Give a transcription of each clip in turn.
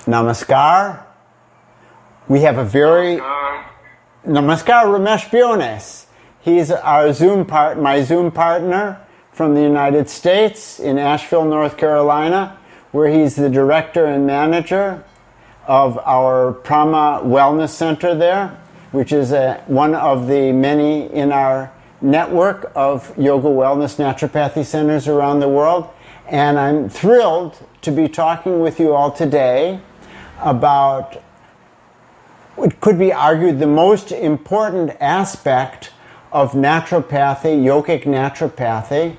Namaskar. We have a very... Namaskar, Ramesh Biones. He's our my Zoom partner from the United States in Asheville, North Carolina, where he's the director and manager of our Prama Wellness Center there, which is one of the many in our network of yoga, wellness, naturopathy centers around the world. And I'm thrilled to be talking with you all today about what could be argued the most important aspect of naturopathy, yogic naturopathy.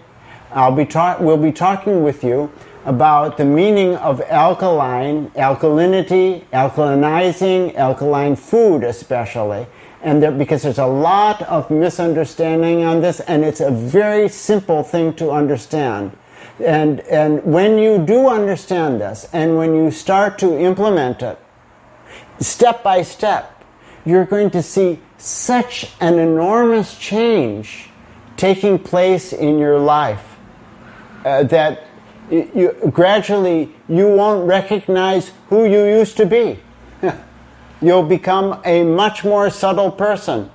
We'll be talking with you about the meaning of alkaline, alkalinity, alkalinizing, alkaline food especially. And because there's a lot of misunderstanding on this, and it's a very simple thing to understand. And when you do understand this, and when you start to implement it, step by step, you're going to see such an enormous change taking place in your life that gradually you won't recognize who you used to be. You'll become a much more subtle person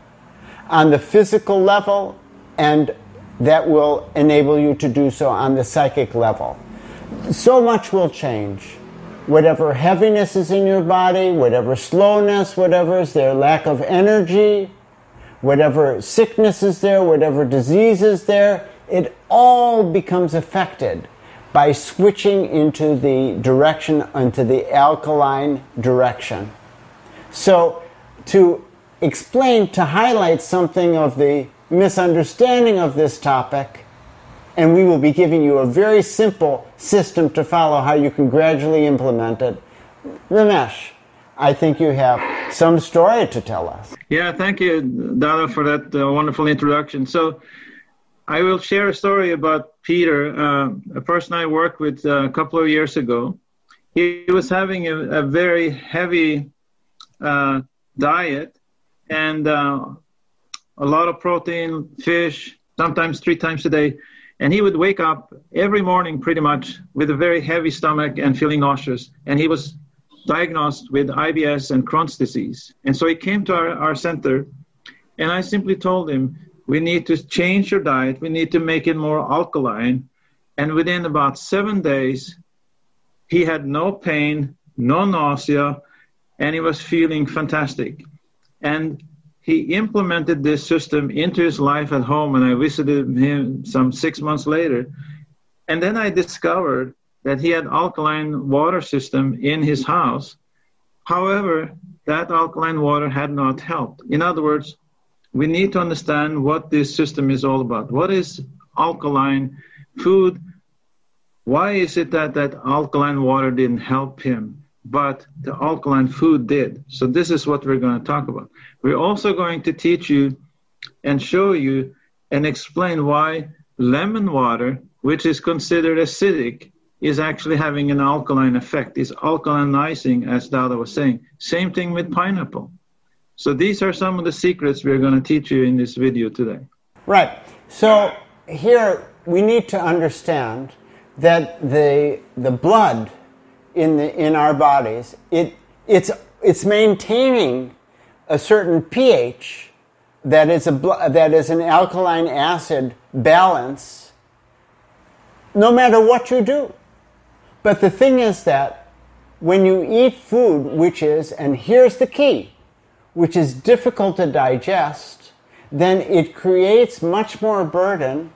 on the physical level, and that will enable you to do so on the psychic level. So much will change. Whatever heaviness is in your body, whatever slowness, whatever is there, lack of energy, whatever sickness is there, whatever disease is there, it all becomes affected by switching into the direction, into the alkaline direction. So to explain, to highlight something of the misunderstanding of this topic, and we will be giving you a very simple system to follow how you can gradually implement it. Ramesh, I think you have some story to tell us. Yeah, thank you, Dada, for that wonderful introduction. So I will share a story about Peter, a person I worked with a couple of years ago. He was having a very heavy diet, and a lot of protein, fish, sometimes 3 times a day. And he would wake up every morning pretty much with a very heavy stomach and feeling nauseous. And he was diagnosed with IBS and Crohn's disease. And so he came to our center, and I simply told him, we need to change your diet. We need to make it more alkaline. And within about 7 days, he had no pain, no nausea, and he was feeling fantastic. And he implemented this system into his life at home, and I visited him some 6 months later. And then I discovered that he had alkaline water system in his house. However, that alkaline water had not helped. In other words, we need to understand what this system is all about. What is alkaline food? Why is it that alkaline water didn't help him, but the alkaline food did? So this is what we're going to talk about. We're also going to teach you and show you and explain why lemon water, which is considered acidic, is actually having an alkaline effect. It's alkalinizing, as Dada was saying. Same thing with pineapple. So these are some of the secrets we're going to teach you in this video today. Right. So here we need to understand that the blood in our bodies, it's maintaining a certain pH that is an alkaline acid balance no matter what you do. But the thing is that when you eat food which is, and here's the key, which is difficult to digest, then it creates much more burden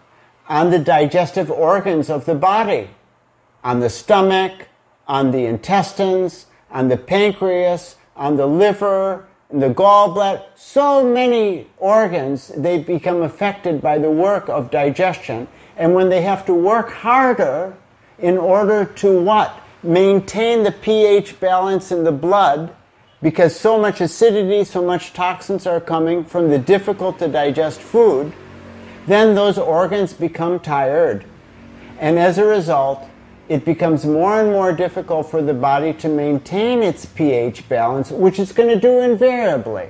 on the digestive organs of the body, on the stomach, on the intestines, on the pancreas, on the liver, the gallbladder. So many organs, they become affected by the work of digestion. And when they have to work harder in order to what? Maintain the pH balance in the blood, because so much acidity, so much toxins are coming from the difficult to digest food, then those organs become tired. And as a result, it becomes more and more difficult for the body to maintain its pH balance, which it's going to do invariably.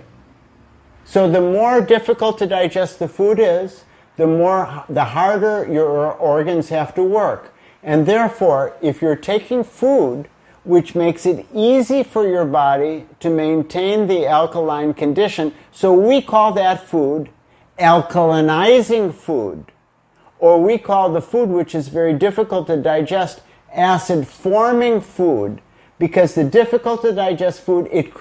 So the more difficult to digest the food is, the harder your organs have to work. And therefore, if you're taking food which makes it easy for your body to maintain the alkaline condition. So we call that food alkalinizing food. Or we call the food which is very difficult to digest acid-forming food, because the difficult to digest food, it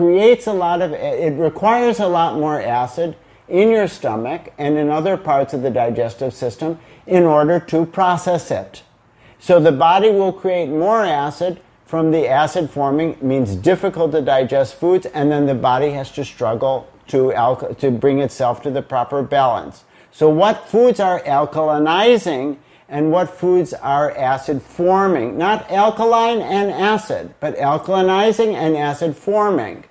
requires a lot more acid in your stomach and in other parts of the digestive system in order to process it. So the body will create more acid from the acid forming, means difficult to digest foods, and then the body has to struggle to bring itself to the proper balance. So what foods are alkalinizing and what foods are acid forming? Not alkaline and acid, but alkalinizing and acid forming.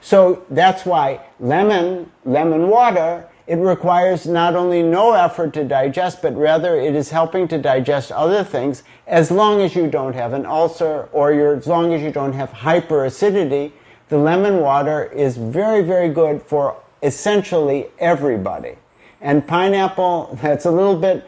So that's why lemon water, it requires not only no effort to digest, but rather it is helping to digest other things, as long as you don't have an ulcer or as long as you don't have hyperacidity. The lemon water is very, very good for essentially everybody. And pineapple, that's a little bit,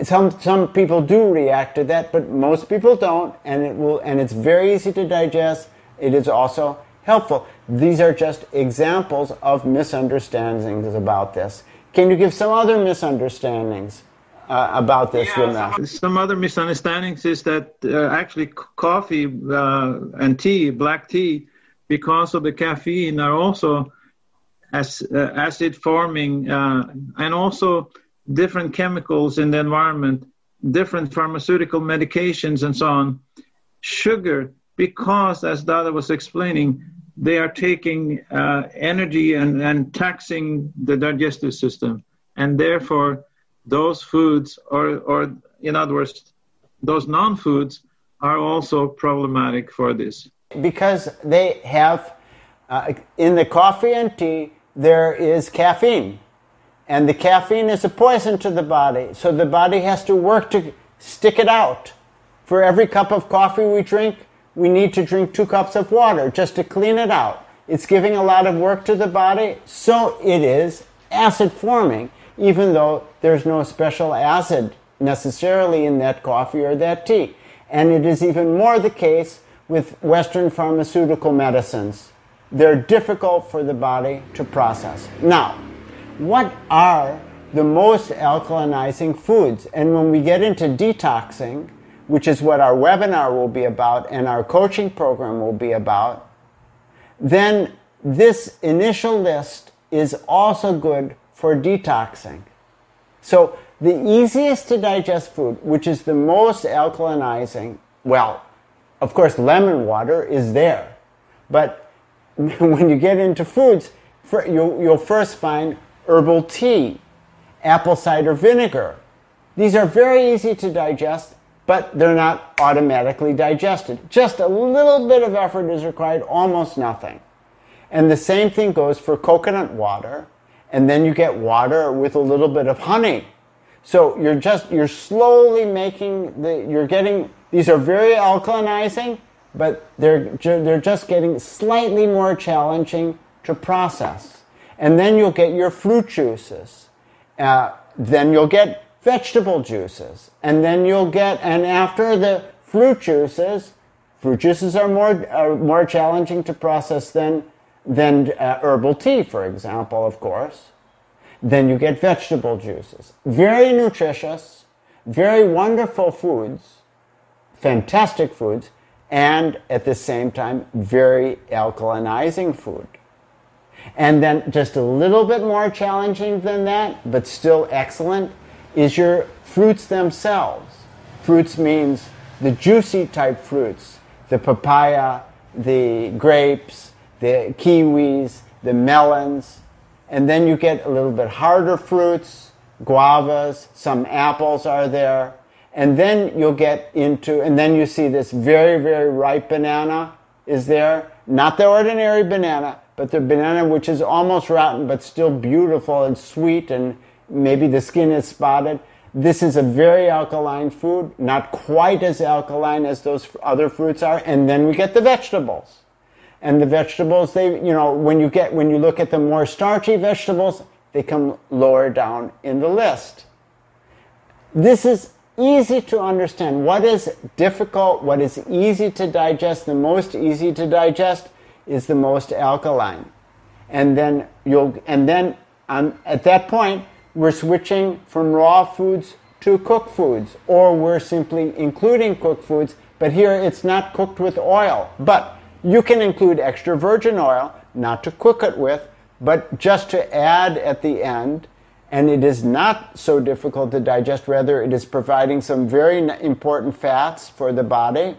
some people do react to that, but most people don't, and it's very easy to digest. It is also helpful. These are just examples of misunderstandings about this. Can you give some other misunderstandings about this, Ramesh? Some other misunderstandings is that actually coffee and tea, black tea, because of the caffeine, are also acid forming, and also different chemicals in the environment, different pharmaceutical medications and so on. Sugar, because as Dada was explaining, they are taking energy and taxing the digestive system. And therefore, those foods, or in other words, those non-foods, are also problematic for this. Because they have, in the coffee and tea, there is caffeine. And the caffeine is a poison to the body. So the body has to work to stick it out. For every cup of coffee we drink, we need to drink 2 cups of water just to clean it out. It's giving a lot of work to the body, so it is acid forming, even though there's no special acid necessarily in that coffee or that tea. And it is even more the case with Western pharmaceutical medicines. They're difficult for the body to process. Now, what are the most alkalinizing foods? And when we get into detoxing, which is what our webinar will be about and our coaching program will be about, then this initial list is also good for detoxing. So the easiest to digest food, which is the most alkalinizing, well, of course lemon water is there. But when you get into foods, you'll first find herbal tea, apple cider vinegar. These are very easy to digest, but they're not automatically digested. Just a little bit of effort is required, almost nothing. And the same thing goes for coconut water, and then you get water with a little bit of honey. So you're slowly making these are very alkalinizing, but they're just getting slightly more challenging to process. And then you'll get your fruit juices. Then you'll get vegetable juices, and then and after the fruit juices are more challenging to process than herbal tea, for example, of course. Then you get vegetable juices. Very nutritious, very wonderful foods, fantastic foods, and at the same time, very alkalinizing food. And then just a little bit more challenging than that, but still excellent, is your fruits themselves. Fruits means the juicy type fruits, the papaya, the grapes, the kiwis, the melons, and then you get a little bit harder fruits, guavas, some apples are there, and then you'll get into, and then you see this very, very ripe banana is there, not the ordinary banana, but the banana which is almost rotten but still beautiful and sweet, and maybe the skin is spotted. This is a very alkaline food, not quite as alkaline as those other fruits are. And then we get the vegetables. And the vegetables, when you look at the more starchy vegetables, they come lower down in the list. This is easy to understand. What is difficult, what is easy to digest, the most easy to digest is the most alkaline. And then at that point, we're switching from raw foods to cooked foods, or we're simply including cooked foods, but here it's not cooked with oil. But you can include extra virgin oil, not to cook it with, but just to add at the end, and it is not so difficult to digest. Rather, it is providing some very important fats for the body.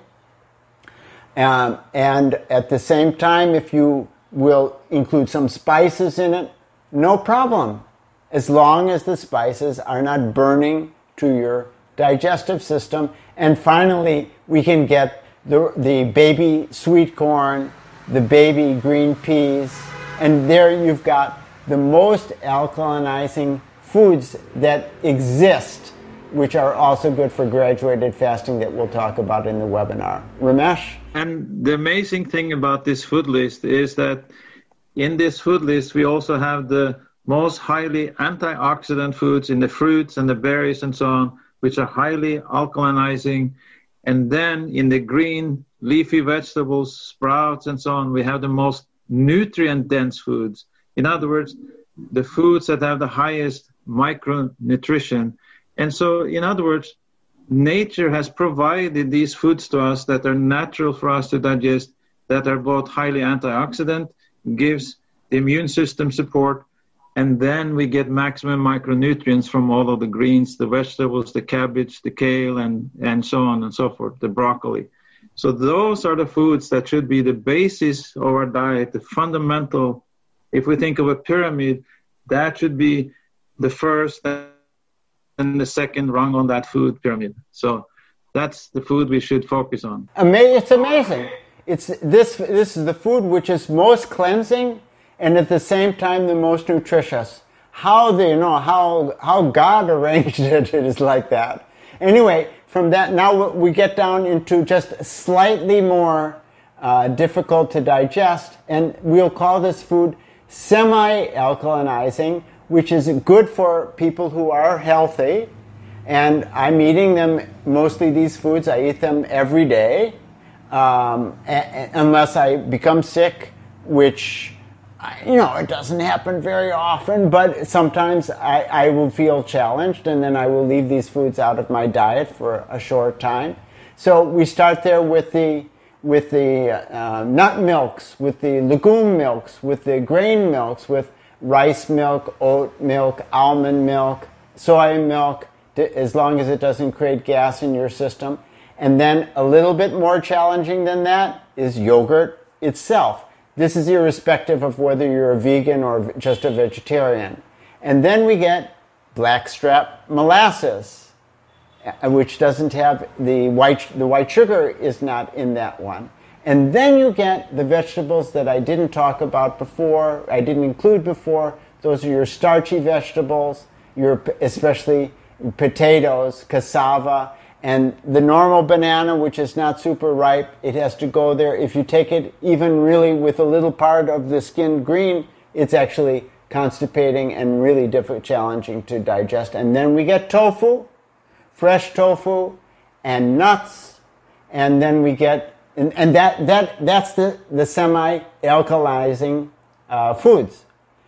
And at the same time, if you will include some spices in it, no problem, as long as the spices are not burning to your digestive system. And finally, we can get the baby sweet corn, the baby green peas, and there you've got the most alkalinizing foods that exist, which are also good for graduated fasting that we'll talk about in the webinar. Ramesh? And the amazing thing about this food list is that in this food list, we also have the most highly antioxidant foods in the fruits and the berries and so on, which are highly alkalinizing. And then in the green leafy vegetables, sprouts and so on, we have the most nutrient-dense foods. In other words, the foods that have the highest micronutrition. And so, in other words, nature has provided these foods to us that are natural for us to digest, that are both highly antioxidant, gives the immune system support, and then we get maximum micronutrients from all of the greens, the vegetables, the cabbage, the kale, and so on and so forth, the broccoli. So those are the foods that should be the basis of our diet, the fundamental. If we think of a pyramid, that should be the first and the second rung on that food pyramid. So that's the food we should focus on. It's amazing. This is the food which is most cleansing and at the same time the most nutritious. How God arranged it is like that. Anyway, from that, now we get down into just slightly more difficult to digest, and we'll call this food semi-alkalinizing, which is good for people who are healthy. And I'm eating them, mostly these foods, I eat them every day, unless I become sick, which, it doesn't happen very often, but sometimes I will feel challenged, and then I will leave these foods out of my diet for a short time. So we start there with the nut milks, with the legume milks, with the grain milks, with rice milk, oat milk, almond milk, soy milk, as long as it doesn't create gas in your system. And then a little bit more challenging than that is yogurt itself. This is irrespective of whether you're a vegan or just a vegetarian. And then we get blackstrap molasses, which doesn't have the white sugar is not in that one. And then you get the vegetables that I didn't talk about before, I didn't include before. Those are your starchy vegetables, especially potatoes, cassava, and the normal banana, which is not super ripe, it has to go there. If you take it even really with a little part of the skin green, it's actually constipating and really challenging to digest. And then we get tofu, fresh tofu, and nuts, and then we get, and that's the semi-alkalizing foods.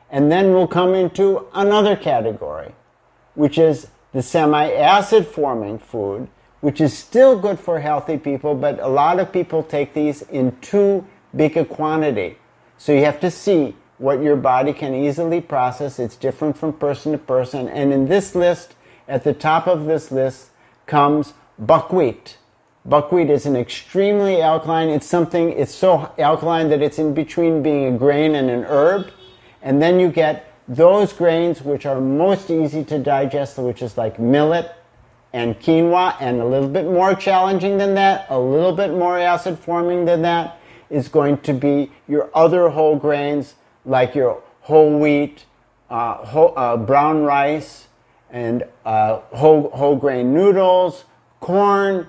And then we'll come into another category, which is the semi-acid forming food, which is still good for healthy people, but a lot of people take these in too big a quantity. So you have to see what your body can easily process. It's different from person to person. And in this list, at the top of this list, comes buckwheat. Buckwheat is an extremely alkaline. It's so alkaline that it's in between being a grain and an herb. And then you get those grains which are most easy to digest, which is like millet and quinoa, and a little bit more challenging than that, a little bit more acid forming than that, is going to be your other whole grains like your whole wheat, brown rice, and whole grain noodles, corn,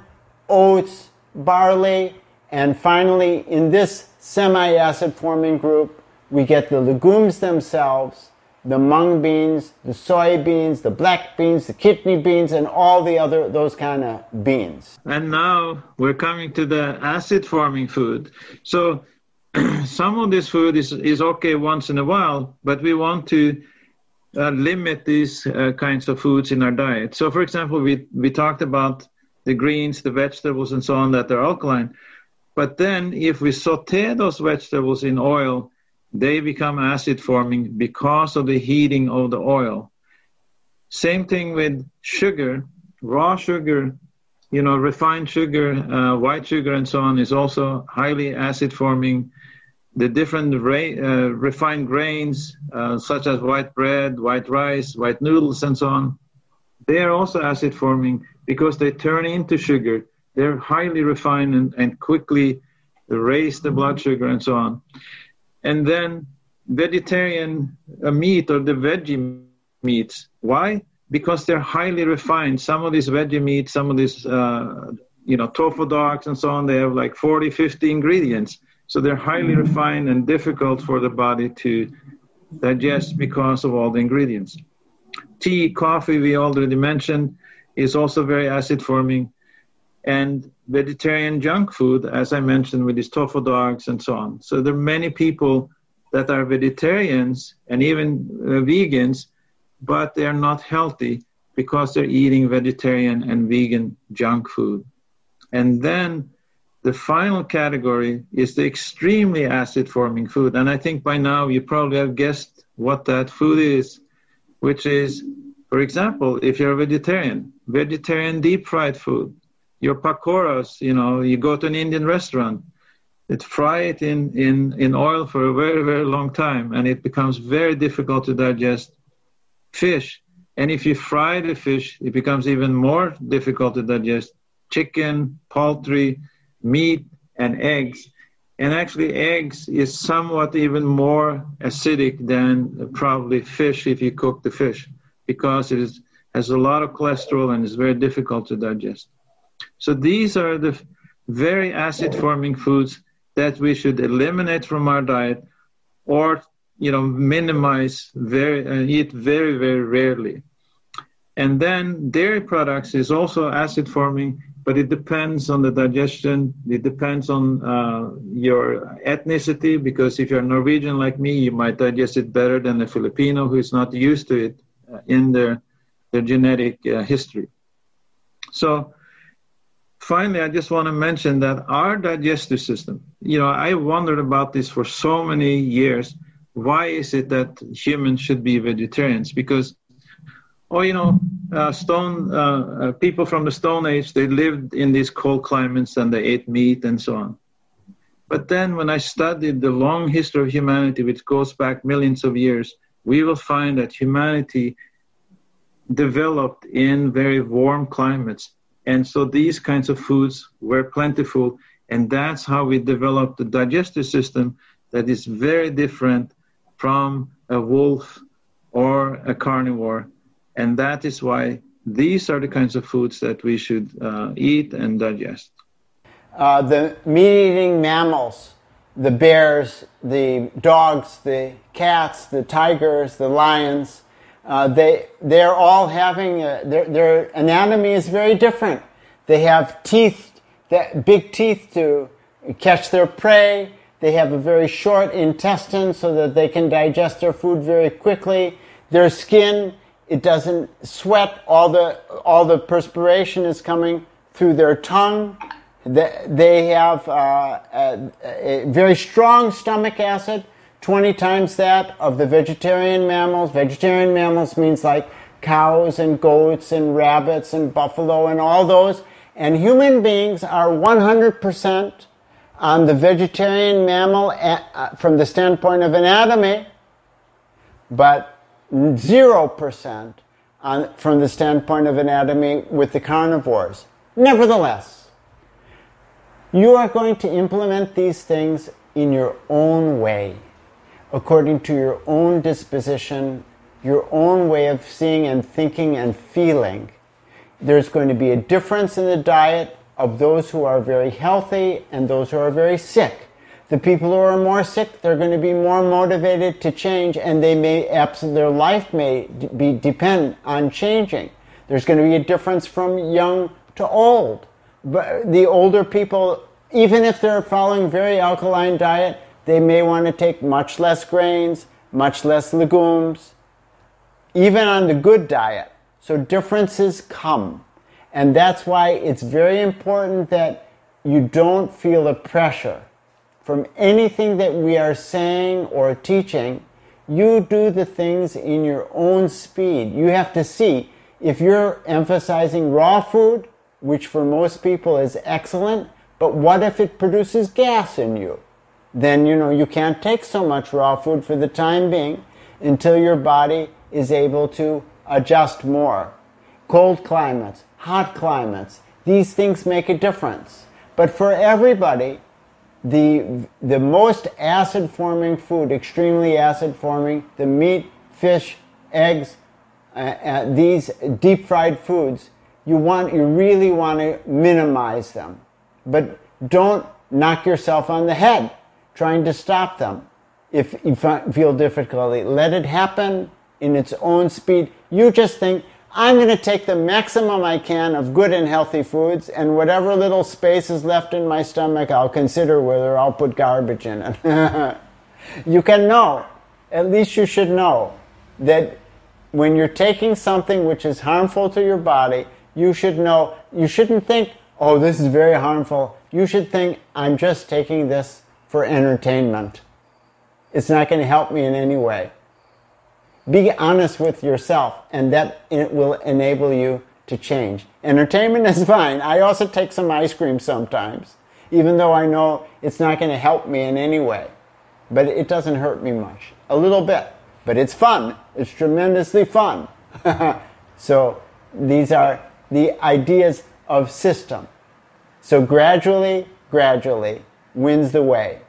oats, barley, and finally in this semi-acid forming group we get the legumes themselves, the mung beans, the soybeans, the black beans, the kidney beans, and all the other, those kind of beans. And now we're coming to the acid-forming food. So some of this food is okay once in a while, but we want to limit these kinds of foods in our diet. So, for example, we talked about the greens, the vegetables, and so on that are alkaline. But then if we saute those vegetables in oil, they become acid-forming because of the heating of the oil. Same thing with sugar. Raw sugar, refined sugar, white sugar, and so on is also highly acid-forming. The different refined grains, such as white bread, white rice, white noodles, and so on, they are also acid-forming because they turn into sugar. They're highly refined and quickly raise the blood sugar and so on. And then vegetarian meat or the veggie meats. Why? Because they're highly refined. Some of these veggie meats, some of these, tofu dogs and so on, they have like 40, 50 ingredients. So they're highly refined and difficult for the body to digest because of all the ingredients. Tea, coffee, we already mentioned, is also very acid-forming. And vegetarian junk food, as I mentioned, with these tofu dogs and so on. So there are many people that are vegetarians and even vegans, but they are not healthy because they're eating vegetarian and vegan junk food. And then the final category is the extremely acid-forming food. And I think by now you probably have guessed what that food is, which is, for example, if you're a vegetarian deep-fried food. Your pakoras, you go to an Indian restaurant, it fry it in oil for a very, very long time, and it becomes very difficult to digest. Fish, and if you fry the fish, it becomes even more difficult to digest. Chicken, poultry, meat, and eggs. And actually eggs is somewhat even more acidic than probably fish if you cook the fish, because it has a lot of cholesterol and is very difficult to digest. So these are the very acid-forming foods that we should eliminate from our diet, or minimize, eat very, very rarely. And then dairy products is also acid-forming, but it depends on the digestion. It depends on your ethnicity, because if you're Norwegian like me, you might digest it better than a Filipino who is not used to it in their genetic history. So finally, I just want to mention that our digestive system, I wondered about this for so many years. Why is it that humans should be vegetarians? Because, people from the Stone Age, they lived in these cold climates and they ate meat and so on. But then when I studied the long history of humanity, which goes back millions of years, we will find that humanity developed in very warm climates. And so these kinds of foods were plentiful, and that's how we developed the digestive system that is very different from a wolf or a carnivore. And that is why these are the kinds of foods that we should eat and digest. The meat-eating mammals, the bears, the dogs, the cats, the tigers, the lions, they're all having, their anatomy is very different. They have teeth, big teeth to catch their prey. They have a very short intestine so that they can digest their food very quickly. Their skin, it doesn't sweat. All the perspiration is coming through their tongue. They have a very strong stomach acid, 20 times that of the vegetarian mammals. Vegetarian mammals means like cows and goats and rabbits and buffalo and all those. And human beings are 100% on the vegetarian mammal from the standpoint of anatomy, but 0% from the standpoint of anatomy with the carnivores. Nevertheless, you are going to implement these things in your own way, according to your own disposition, your own way of seeing and thinking and feeling. There's going to be a difference in the diet of those who are very healthy and those who are very sick. The people who are more sick, they're going to be more motivated to change, and their life may depend on changing. There's going to be a difference from young to old. But the older people, even if they're following a very alkaline diet, they may want to take much less grains, much less legumes, even on the good diet. So differences come. And that's why it's very important that you don't feel the pressure from anything that we are saying or teaching. You do the things in your own speed. You have to see, if you're emphasizing raw food, which for most people is excellent, but what if it produces gas in you? Then, you can't take so much raw food for the time being until your body is able to adjust more. Cold climates, hot climates, these things make a difference. But for everybody, the most acid-forming food, extremely acid-forming, the meat, fish, eggs, these deep-fried foods, you really want to minimize them. But don't knock yourself on the head trying to stop them. If you feel difficulty, let it happen in its own speed. You just think, I'm going to take the maximum I can of good and healthy foods, and whatever little space is left in my stomach, I'll consider whether I'll put garbage in it. You can know, at least you should know, that when you're taking something which is harmful to your body, you should know, you shouldn't think, oh, this is very harmful. You should think, I'm just taking this for entertainment. It's not going to help me in any way. Be honest with yourself, and that it will enable you to change. Entertainment is fine. I also take some ice cream sometimes, even though I know it's not going to help me in any way. But it doesn't hurt me much. A little bit. But it's fun. It's tremendously fun. So these are the ideas of system. So gradually wins the way.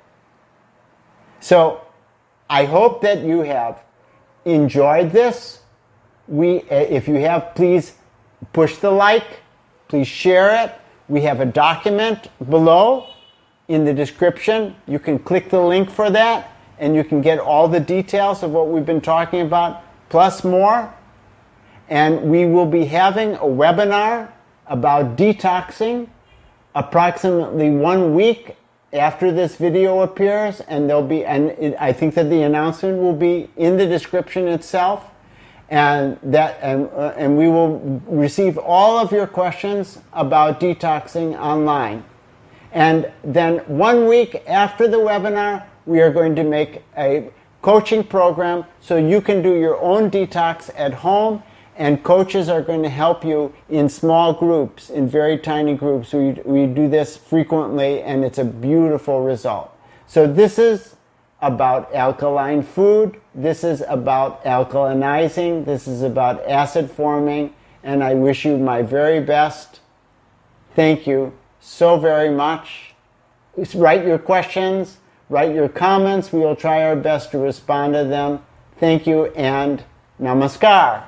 So I hope that you have enjoyed this. If you have, please push the like, please share it. We have a document below in the description. You can click the link for that, and you can get all the details of what we've been talking about, plus more. And we will be having a webinar about detoxing approximately 1 week after this video appears, and I think that the announcement will be in the description itself, and we will receive all of your questions about detoxing online. And then 1 week after the webinar, we are going to make a coaching program so you can do your own detox at home, and coaches are going to help you in small groups, in very tiny groups. We do this frequently, and it's a beautiful result. So this is about alkaline food. This is about alkalinizing. This is about acid forming. And I wish you my very best. Thank you so very much. Write your questions. Write your comments. We will try our best to respond to them. Thank you, and namaskar.